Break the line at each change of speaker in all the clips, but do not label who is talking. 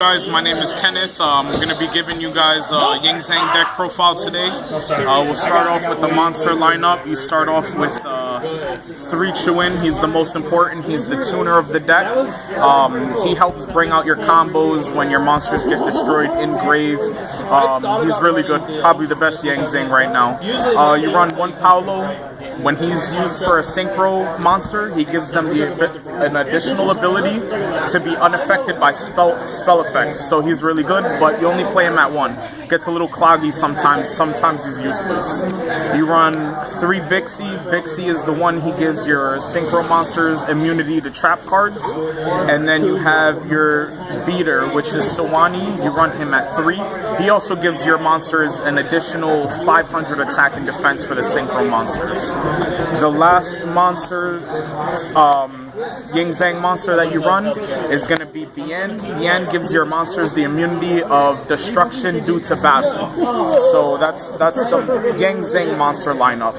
Guys, my name is Kenneth. I'm going to be giving you guys a Ying Zang deck profile today. We'll start off with the monster lineup. You start off with 3 Chuin. He's the most important. He's the tuner of the deck. He helps bring out your combos when your monsters get destroyed in grave. He's really good. Probably the best Ying Zang right now. You run 1 Paolo. When he's used for a synchro monster, he gives them an additional ability to be unaffected by spell effects. So he's really good, but you only play him at 1. Gets a little cloggy sometimes. Sometimes he's useless. You run 3 Bixie. Bixie is the one he gives your synchro monsters immunity to trap cards. And then you have your Beater, which is Sawani. You run him at 3. He also gives your monsters an additional 500 attack and defense for the synchro monsters. The last monster, Ying Zang monster that you run is going to be Bien. Bien gives your monsters the immunity of destruction due to battle. So that's the Ying Zang monster lineup.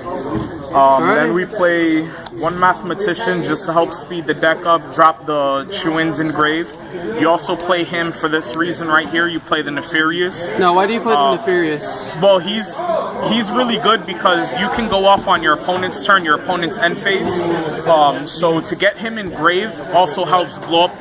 Then we play 1 Mathematician just to help speed the deck up, drop the Chuins in grave. You also play him for this reason right here. You play the Nefarious.
No, why do you play the Nefarious?
Well, he's really good because you can go off on your opponent's turn, your opponent's end phase. So to get him in grave also helps blow up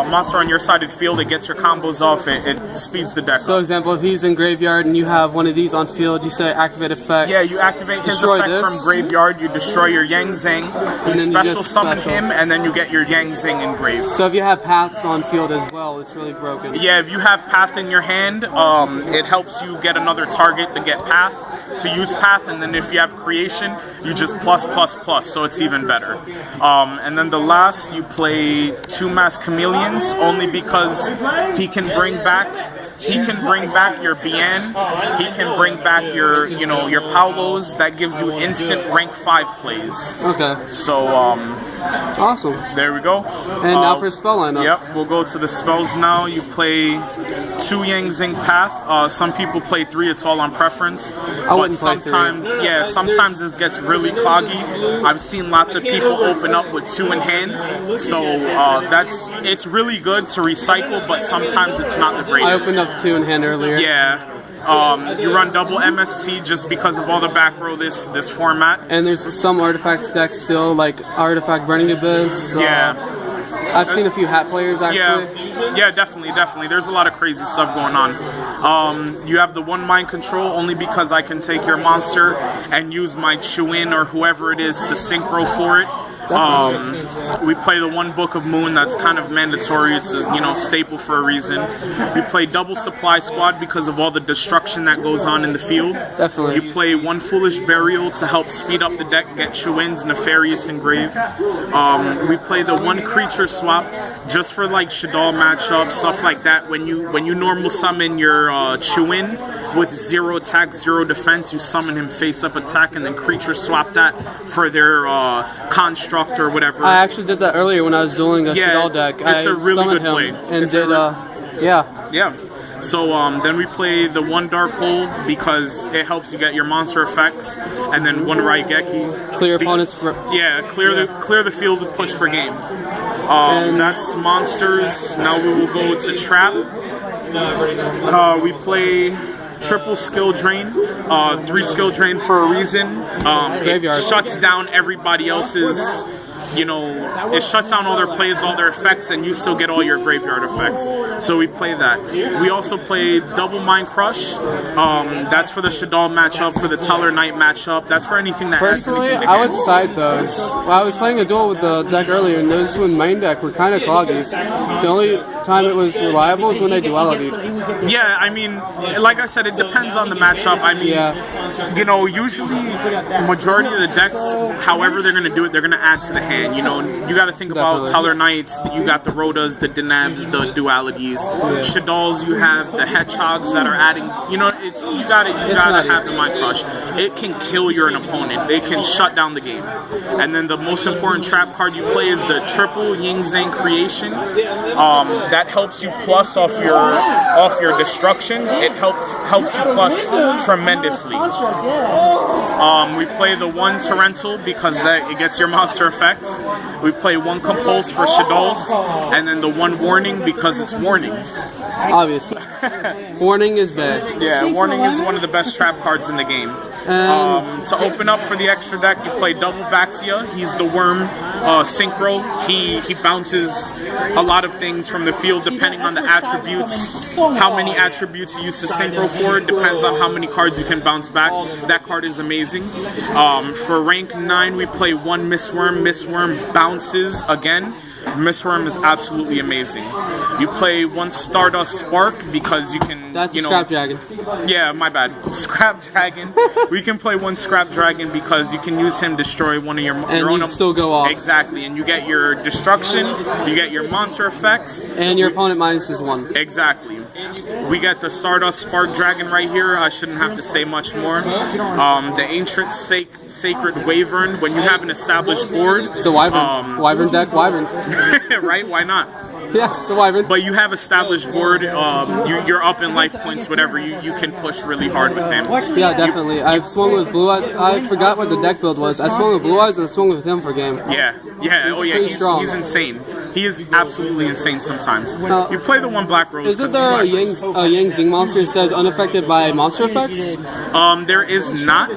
monster on your side of the field. It gets your combos off. It speeds the deck
So,
up.
example, if he's in graveyard and you have one of these on field, you say activate effect.
Yeah, you activate his effect from graveyard. You destroy your Yang Zang. You special summon him, and then you get your Yang Zang in grave.
So if you have paths on field as well, it's really broken.
Yeah, if you have path in your hand, it helps you get another target to get path, to use path, and then if you have creation, you just plus, so it's even better. And then the last, you play 2 Mass Chameleons, only because he can bring back your Bien. He can bring back your, your Paulos. That gives you instant rank 5 plays.
Okay.
So,
awesome.
There we go.
And now for spell lineup.
Yep, we'll go to the spells now. You play 2 Yang Zing Path. Some people play 3. It's all on preference.
I wouldn't play 3.
Yeah, sometimes this gets really cloggy. I've seen lots of people open up with 2 in hand. So it's really good to recycle, but sometimes it's not the greatest.
I opened up 2 in hand earlier.
Yeah. You run double MST just because of all the back row this format.
And there's some artifacts decks still, like Artifact Burning Abyss.
Yeah.
I've seen a few hat players actually.
Yeah, definitely. There's a lot of crazy stuff going on. You have the 1 Mind Control only because I can take your monster and use my Chuin or whoever it is to synchro for it. We play the 1 Book of Moon. That's kind of mandatory. It's a staple for a reason. We play double Supply Squad because of all the destruction that goes on in the field.
Definitely.
You play 1 Foolish Burial to help speed up the deck, get Chuins, Nefarious, and Grave. We play the 1 Creature Swap just for like Shadal matchups, stuff like that. When you normal summon your Chuin with 0 attack, 0 defense, you summon him face up attack, and then creature swap that for their construct or whatever.
I actually did that earlier when I was dueling a Shadal deck.
It's a really good play.
And
Yeah. So then we play the 1 Dark Hole because it helps you get your monster effects, and then 1 Raigeki.
Clear opponents for
clear the field with push for game. That's monsters. Now we will go to trap. We play triple skill drain, 3 skill drain for a reason. It shuts down everybody else's, it shuts down all their plays, all their effects, and you still get all your graveyard effects. So we play that. We also play double Mind Crush. That's for the Shadal matchup, for the Teller Knight matchup. That's for anything that
personally,
has anything to
I would side those. Well, I was playing a duel with the deck earlier, and those with main deck were kind of cloggy. The only time it was reliable is when they duality.
Yeah, I mean, like I said, it depends on the matchup. I mean, usually majority of the decks, however they're going to do it, they're going to add to the hand. You got to think about Teller Knights. You got the Rhodas, the Dinabs, the Dualities. Shadals, you have the Hedgehogs that are adding. You gotta have the Mind Crush. It can kill your opponent. They can shut down the game. And then the most important trap card you play is the triple Ying Zang Creation. That helps you plus off your destructions. It helps you plus tremendously. We play the 1 Torrential because it gets your monster effects. We play 1 Compulse for Shadows, and then the 1 Warning because it's Warning.
Obviously. Warning is bad.
Yeah, Warning is one of the best trap cards in the game. To open up for the extra deck, you play Double Baxia. He's the Worm Synchro. He bounces a lot of things from the field depending on the attributes. How many attributes you use to Synchro for depends on how many cards you can bounce back. That card is amazing. For rank 9, we play 1 Mistworm. Mistworm bounces again. Mistworm is absolutely amazing. You play 1 Stardust Spark because you can.
That's Scrap Dragon.
Yeah, my bad. Scrap Dragon. We can play 1 Scrap Dragon because you can use him to destroy one of your own.
And still go off.
Exactly, and you get your destruction. You get your monster effects.
And your opponent minuses 1.
Exactly. We get the Stardust Spark Dragon right here. I shouldn't have to say much more. The Ancient Sacred Wyvern. When you have an established board,
it's a Wyvern. Wyvern deck, Wyvern.
Right? Why not?
Yeah, it's a Wyvern.
But you have established board, you're up in life points, whatever, you can push really hard with him.
Yeah, definitely. I've swung with Blue Eyes. I forgot what the deck build was. I swung with Blue Eyes and I swung with him for game.
Yeah. He's insane. He is absolutely insane sometimes. You play the 1 Black Rose.
Isn't there a Yang Zing monster that says unaffected by monster effects?
There is not.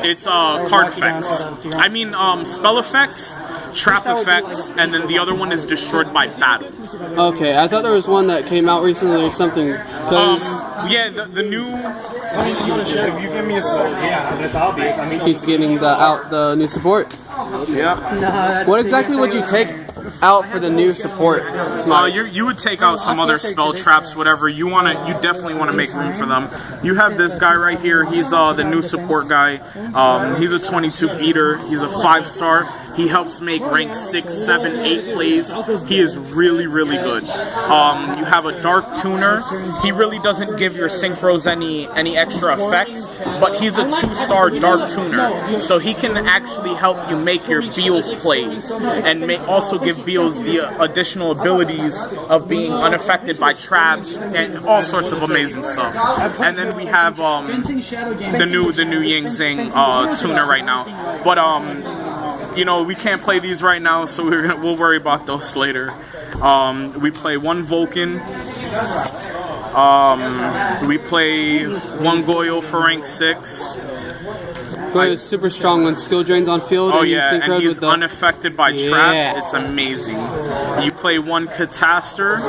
It's card effects. I mean, spell effects, trap effects, and then the other one is destroyed by battle.
Okay, I thought there was one that came out recently or something.
Yeah, the new.
If you give me a yeah, that's obvious. I mean,
he's getting the new support.
Yeah.
What exactly would you take out for the new support?
You would take out some other spell traps, whatever you want to. You definitely want to make room for them. You have this guy right here. He's the new support guy. He's a 22 beater. He's a 5-star. He helps make rank 6, 7, 8 plays. He is really, really good. You have a Dark Tuner. He really doesn't give your synchros any extra effects, but he's a 2-star Dark Tuner, so he can actually help you make your Beals plays, and also give Beals the additional abilities of being unaffected by traps and all sorts of amazing stuff. And then we have the new Yang Zing tuner right now, but you know, we can't play these right now, so we'll worry about those later. We play 1 Vulcan. We play 1 Goyo for rank 6.
Goyo is super strong when skill drains on field.
Oh
and
yeah, and he's
with
unaffected by traps. It's amazing. You play 1 Catastor.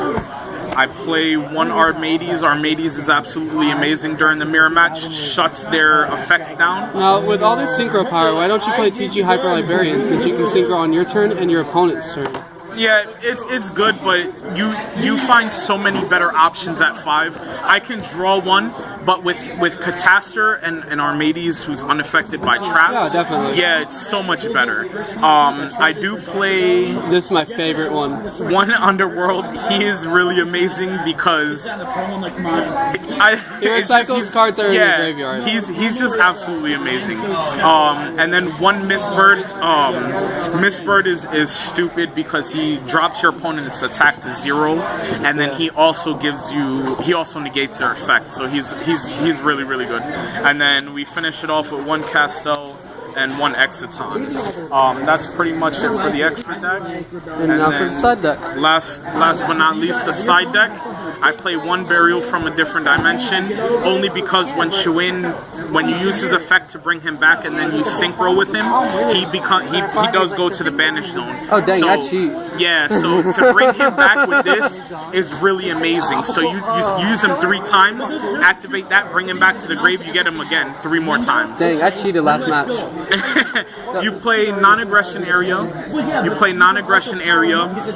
I play 1 Armades. Armades is absolutely amazing during the mirror match. Shuts their effects down.
Now, with all this synchro power, why don't you play TG Hyper Librarian, since you can synchro on your turn and your opponent's turn?
Yeah, it's good, but you find so many better options at 5. I can draw 1, but with Catastor and Armades, who's unaffected by traps,
yeah, definitely.
Yeah, it's so much better. I do play.
This is my favorite one.
1 Underworld. He is really amazing because
he recycles cards that are in the graveyard.
He's just absolutely amazing. And then 1 Mistbird. Mistbird is stupid because he drops your opponent's attack to 0, and then he also negates their effect. So he's really, really good. And then we finish it off with 1 Castel and 1 Exiton. That's pretty much it for the extra deck.
And now for the side deck.
Last but not least, the side deck. I play 1 Burial from a different dimension, only because when you use his effect to bring him back and then you synchro with him, he does go to the banish zone.
Oh dang, that's cheap.
Yeah, so to bring him back with this is really amazing. So you use him 3 times, activate that, bring him back to the grave, you get him again 3 more times.
Dang, I cheated last match.
You play non-aggression area.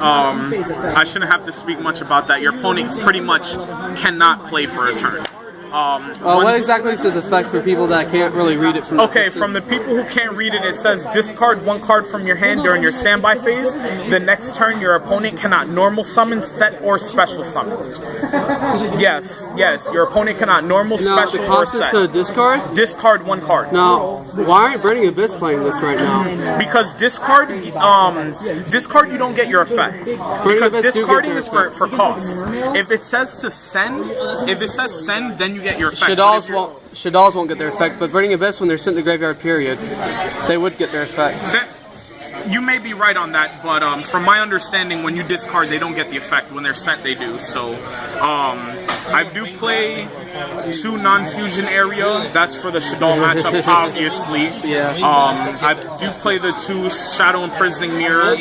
I shouldn't have to speak much about that. Your opponent pretty much cannot play for a turn.
What exactly is this effect for people that can't really read it from the distance?
From the people who can't read it, it says discard 1 card from your hand during your standby phase. The next turn, your opponent cannot normal summon, set, or special summon. Yes, your opponent cannot normal, special, or set.
Now, the cost is to discard?
Discard 1 card.
Now, why aren't Burning Abyss playing this right now?
Because discard you don't get your effect. Because discarding is for cost. If it says to send, then you get your effect.
Shaddolls won't get their effect, but Burning Abyss, when they're sent to the graveyard period, they would get their effect.
You may be right on that, but from my understanding, when you discard, they don't get the effect. When they're sent, they do. So I do play 2 non-fusion area. That's for the Shaddoll matchup, obviously.
Yeah.
I do play the 2 Shadow Imprisoning Mirror.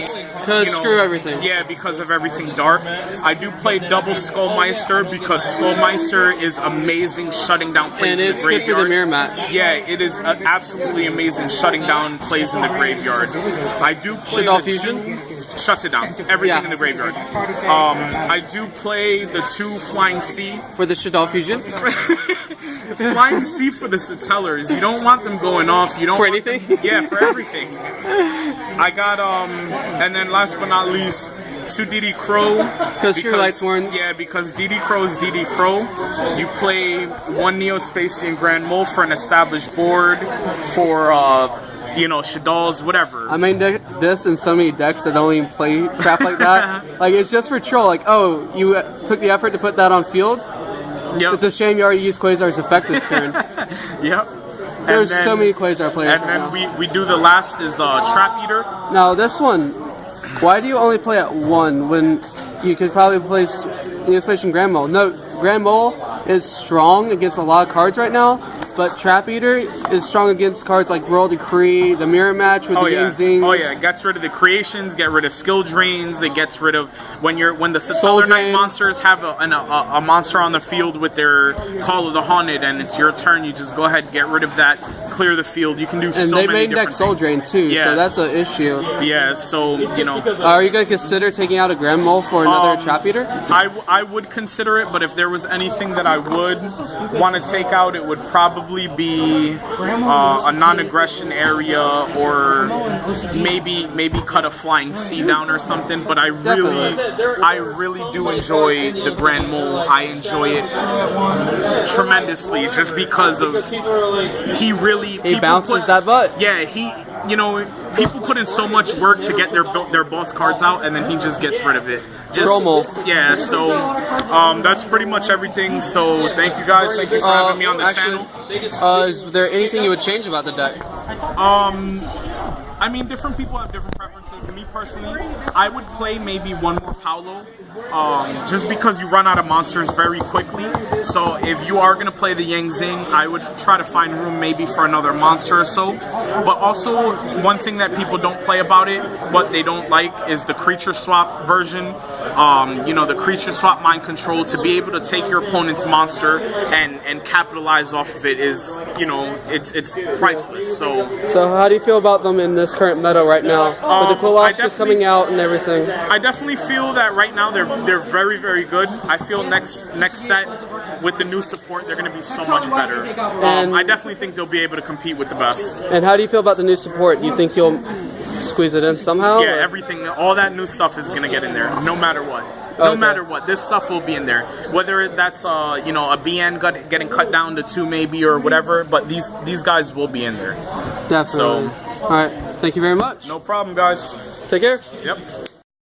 Screw everything.
Yeah, because of everything dark. I do play double Skullmeister because Skullmeister is amazing shutting down plays
And
in the
it's good
graveyard.
for the mirror match.
Yeah, it is absolutely amazing shutting down plays in the graveyard. I do play
Shaddoll
the
Fusion?
shuts it down. Everything
Yeah.
in the graveyard. I do play the 2 Flying Sea.
For the Shaddoll Fusion?
Flying C for the Satellers. You don't want them going off. You don't
For
want
anything?
them- yeah, for everything. I got and then last but not least, 2 DD Crow.
Because Screw Lights Warns.
Yeah, because DD Crow is DD Crow. You play 1 Neo-Spacian Grand Mole for an established board for Shaddolls, whatever.
I mean, this in so many decks that don't even play crap like that. Like, it's just for troll. Like, oh, you took the effort to put that on field?
Yep.
It's a shame you already used Quasar's effect this turn.
Yep.
There's
then-
so many Quasar players
And
right
then
now.
we do the last is Trap Eater.
Now, this one, why do you only play at 1 when you could probably play Neo-Spacian Grand Mole? No, Grand Mole is strong against a lot of cards right now, but Trap Eater is strong against cards like Royal Decree, the Mirror Match with the Yang Zing.
Oh yeah, it gets rid of the creations, get rid of skill drains, it gets rid of when the
Soul
Stellar Knight
Drain.
monsters have a monster on the field with their Call of the Haunted and it's your turn, you just go ahead, get rid of that, clear the field, you can do
And
so
they
many
main
different
deck Soul
things.
Drain too,
Yeah.
so that's an issue.
Yeah, so,
Are you going to consider taking out a Grand Mole for another Trap Eater?
I would consider it, but if there was anything that I would want to take out, it would probably be a non-aggression area, or maybe cut a Flying Sea down or something. But I really do enjoy the Grand Mole. I enjoy it tremendously, just because of he
bounces that butt.
Yeah, people put in so much work to get their boss cards out, and then he just gets rid of it.
Promo.
Yeah, so that's pretty much everything. So thank you guys. Thank you for having me on the channel.
Is there anything you would change about the deck?
I mean, different people have different preferences. Me personally, I would play maybe 1 more Paolo, just because you run out of monsters very quickly. So if you are going to play the Yang Zing, I would try to find room maybe for another monster or so. But also, one thing that people don't play about it, what they don't like, is the creature swap version. The creature swap mind control, to be able to take your opponent's monster and capitalize off of it is, it's priceless. So
how do you feel about them in this current meta right now? With the cool-offs just coming out and everything.
I definitely feel that right now they're very, very good. I feel next set with the new support, they're going to be so much better. I definitely think they'll be able to compete with the best.
And how do you feel about the new support? You think you'll squeeze it in somehow?
Yeah, everything, all that new stuff is going to get in there, no matter what. No matter what, this stuff will be in there. Whether that's a BN getting cut down to 2 maybe or whatever, but these guys will be in there.
Definitely.
So,
all right, thank you very much.
No problem, guys.
Take care.
Yep.